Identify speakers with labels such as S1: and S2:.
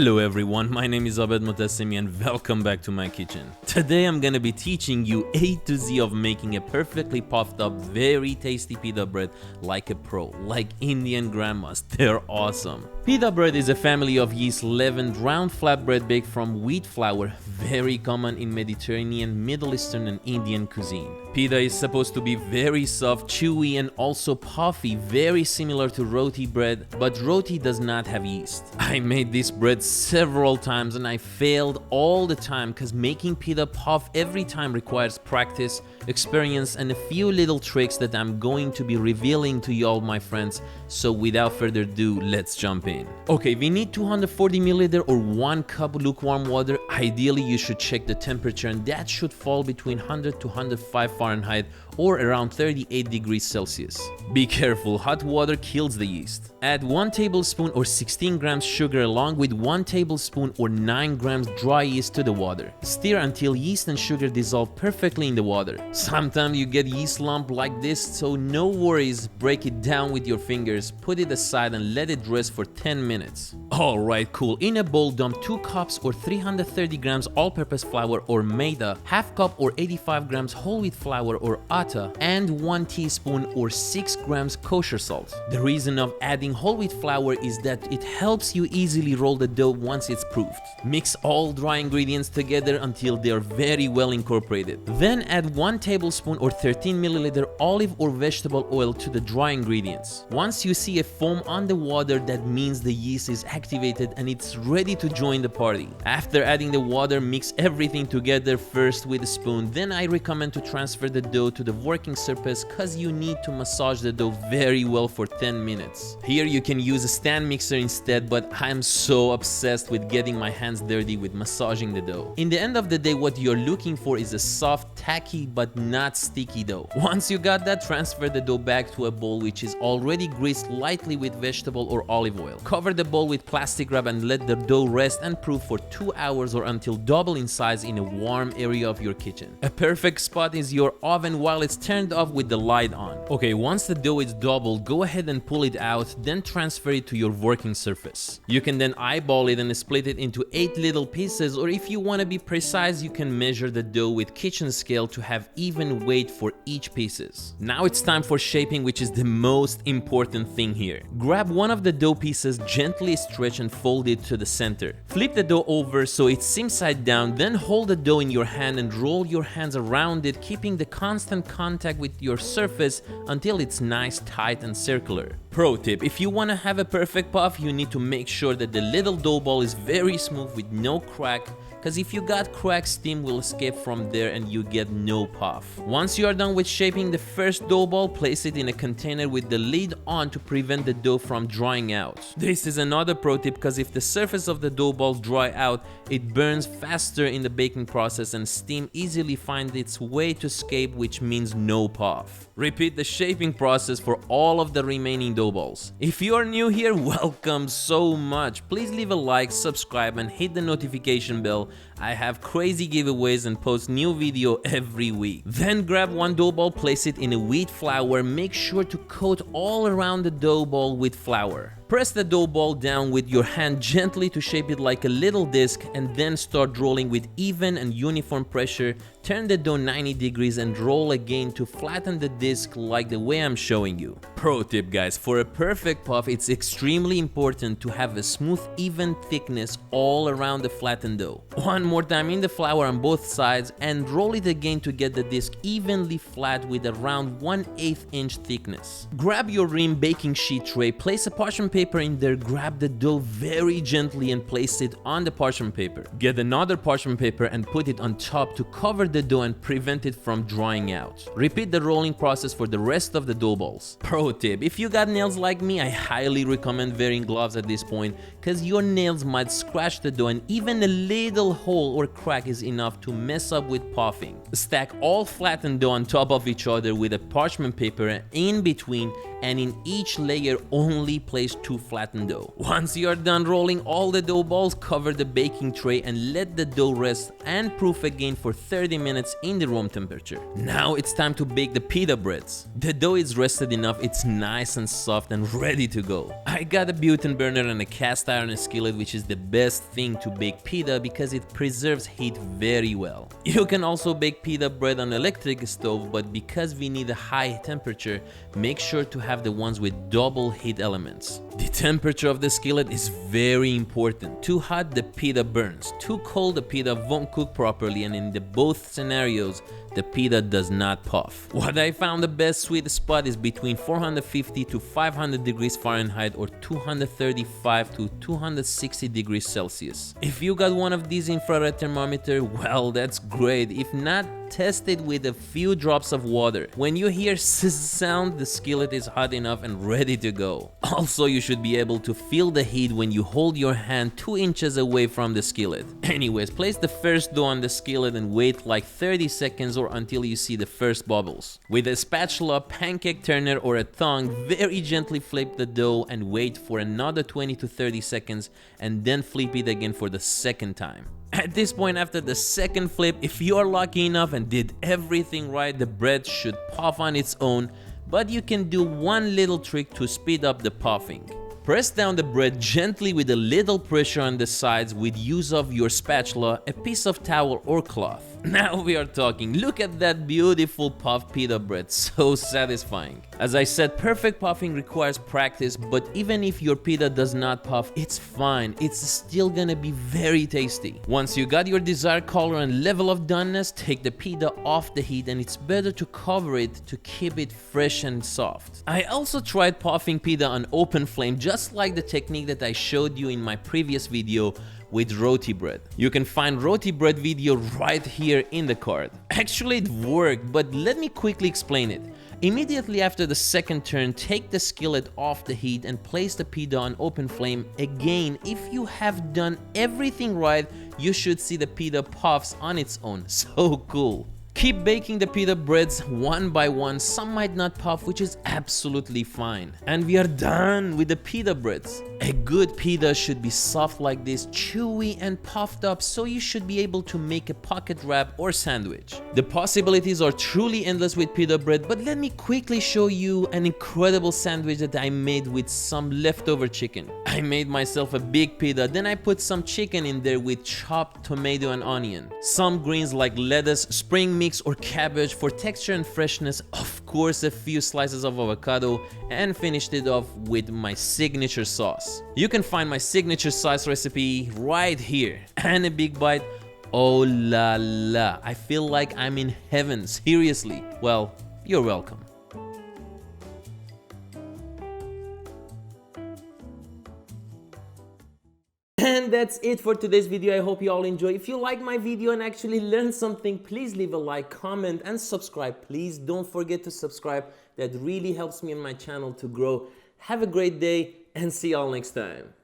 S1: Hello everyone, my name is Abed Motasemi and welcome back to my kitchen. Today I'm gonna be teaching you A to Z of making a perfectly puffed up, very tasty pita bread like a pro, like Indian grandmas. They're awesome. Pita bread is a family of yeast leavened round flatbread baked from wheat flour, very common in Mediterranean, Middle Eastern and Indian cuisine. Pita is supposed to be very soft, chewy and also puffy, very similar to roti bread, but roti does not have yeast. I made this bread several times and I failed all the time because making pita puff every time requires practice, experience and a few little tricks that I'm going to be revealing to you all, my friends. So without further ado, let's jump in. Okay, we need 240 milliliter or 1 cup lukewarm water. Ideally you should check the temperature and that should fall between 100 to 105 Fahrenheit or around 38 degrees Celsius. Be careful, hot water kills the yeast. Add 1 tablespoon or 16 grams sugar along with 1 tablespoon or 9 grams dry yeast to the water. Stir until yeast and sugar dissolve perfectly in the water. Sometimes you get yeast lump like this, so no worries, break it down with your fingers, put it aside and let it rest for 10 minutes. Alright, cool. In a bowl, dump 2 cups or 330 grams all-purpose flour or maida, half cup or 85 grams whole wheat flour or atta, and 1 teaspoon or 6 grams kosher salt. The reason of adding whole wheat flour is that it helps you easily roll the dough once it's proofed. Mix all dry ingredients together until they are very well incorporated. Then add 1 tablespoon or 13 milliliter olive or vegetable oil to the dry ingredients. Once you see a foam on the water, that means the yeast is activated and it's ready to join the party. After adding the water, mix everything together first with a spoon. Then I recommend to transfer the dough to the working surface cause you need to massage the dough very well for 10 minutes. Here you can use a stand mixer instead, but I'm so obsessed with getting my hands dirty with massaging the dough. In the end of the day, what you're looking for is a soft, tacky, but not sticky dough. Once you got that, transfer the dough back to a bowl which is already greased lightly with vegetable or olive oil. Cover the bowl with plastic wrap and let the dough rest and proof for 2 hours or until double in size in a warm area of your kitchen. A perfect spot is your oven while it's turned off with the light on. Okay, once the dough is doubled, go ahead and pull it out, then transfer it to your working surface. You can then eyeball it and split it into 8 little pieces, or if you want to be precise, you can measure the dough with kitchen scale to have even weight for each pieces. Now it's time for shaping, which is the most important thing here. Grab one of the dough pieces, gently stretch and fold it to the center. Flip the dough over so it's seam side down, then hold the dough in your hand and roll your hands around it, keeping the constant contact with your surface until it's nice, tight and circular. Pro tip, if you want to have a perfect puff, you need to make sure that the little dough ball is very smooth with no crack, because if you got cracks, steam will escape from there and you get no puff. Once you are done with shaping the first dough ball, place it in a container with the lid on to prevent the dough from drying out. This is another pro tip because if the surface of the dough balls dry out, it burns faster in the baking process and steam easily finds its way to escape, which means no puff. Repeat the shaping process for all of the remaining dough balls. If you are new here, welcome so much. Please leave a like, subscribe and hit the notification bell. I have crazy giveaways and post new video every week. Then grab 1 dough ball, place it in a wheat flour. Make sure to coat all around the dough ball with flour. Press the dough ball down with your hand gently to shape it like a little disc and then start rolling with even and uniform pressure. Turn the dough 90 degrees and roll again to flatten the disc like the way I'm showing you. Pro tip guys, for a perfect puff, it's extremely important to have a smooth, even thickness all around the flattened dough. One more time in the flour on both sides and roll it again to get the disc evenly flat with around 1/8 inch thickness. Grab your rim baking sheet tray, place a parchment paper in there, grab the dough very gently and place it on the parchment paper. Get another parchment paper and put it on top to cover the dough and prevent it from drying out. Repeat the rolling process for the rest of the dough balls. Pro tip, if you got nails like me, I highly recommend wearing gloves at this point because your nails might scratch the dough and even a little hole or crack is enough to mess up with puffing. Stack all flattened dough on top of each other with a parchment paper in between, and in each layer only place 2 flattened dough. Once you are done rolling all the dough balls, cover the baking tray and let the dough rest and proof again for 30 minutes in the room temperature. Now it's time to bake the pita breads. The dough is rested enough, it's nice and soft and ready to go. I got a butane burner and a cast iron skillet, which is the best thing to bake pita because it preserves heat very well. You can also bake pita bread on electric stove, but because we need a high temperature, make sure to have the ones with double heat elements. The temperature of the skillet is very important. Too hot, the pita burns. Too cold, the pita won't cook properly, and in both scenarios, the pita does not puff. What I found the best sweet spot is between 450 to 500 degrees Fahrenheit or 235 to 260 degrees Celsius. If you got one of these infrared thermometer, well, that's great. If not, test it with a few drops of water. When you hear zzz sound, the skillet is hot enough and ready to go. Also, you should be able to feel the heat when you hold your hand 2 inches away from the skillet. Anyways, place the first dough on the skillet and wait like 30 seconds or until you see the first bubbles. With a spatula, pancake turner or a tongue, very gently flip the dough and wait for another 20 to 30 seconds and then flip it again for the second time. At this point, after the second flip, if you are lucky enough and did everything right, the bread should puff on its own, but you can do one little trick to speed up the puffing. Press down the bread gently with a little pressure on the sides with use of your spatula, a piece of towel or cloth. Now we are talking. Look at that beautiful puffed pita bread, so satisfying. As I said, perfect puffing requires practice, but even if your pita does not puff, it's fine. It's still gonna be very tasty. Once you got your desired color and level of doneness, take the pita off the heat, and it's better to cover it to keep it fresh and soft. I also tried puffing pita on open flame, just like the technique that I showed you in my previous video with roti bread. You can find roti bread video right here in the card. Actually, it worked, but let me quickly explain it. Immediately after the second turn, take the skillet off the heat and place the pita on open flame. Again, if you have done everything right, you should see the pita puffs on its own. So cool. Keep baking the pita breads one by one. Some might not puff, which is absolutely fine. And we are done with the pita breads. A good pita should be soft like this, chewy and puffed up, so you should be able to make a pocket wrap or sandwich. The possibilities are truly endless with pita bread, but let me quickly show you an incredible sandwich that I made with some leftover chicken. I made myself a big pita, then I put some chicken in there with chopped tomato and onion, some greens like lettuce, spring mix or cabbage for texture and freshness, of course a few slices of avocado, and finished it off with my signature sauce. You can find my signature sauce recipe right here. And a big bite. Oh la la, I feel like I'm in heaven, seriously. Well, you're welcome. And that's it for today's video. I hope you all enjoy. If you like my video and actually learned something, please leave a like, comment, and subscribe. Please don't forget to subscribe. That really helps me and my channel to grow. Have a great day and see y'all next time.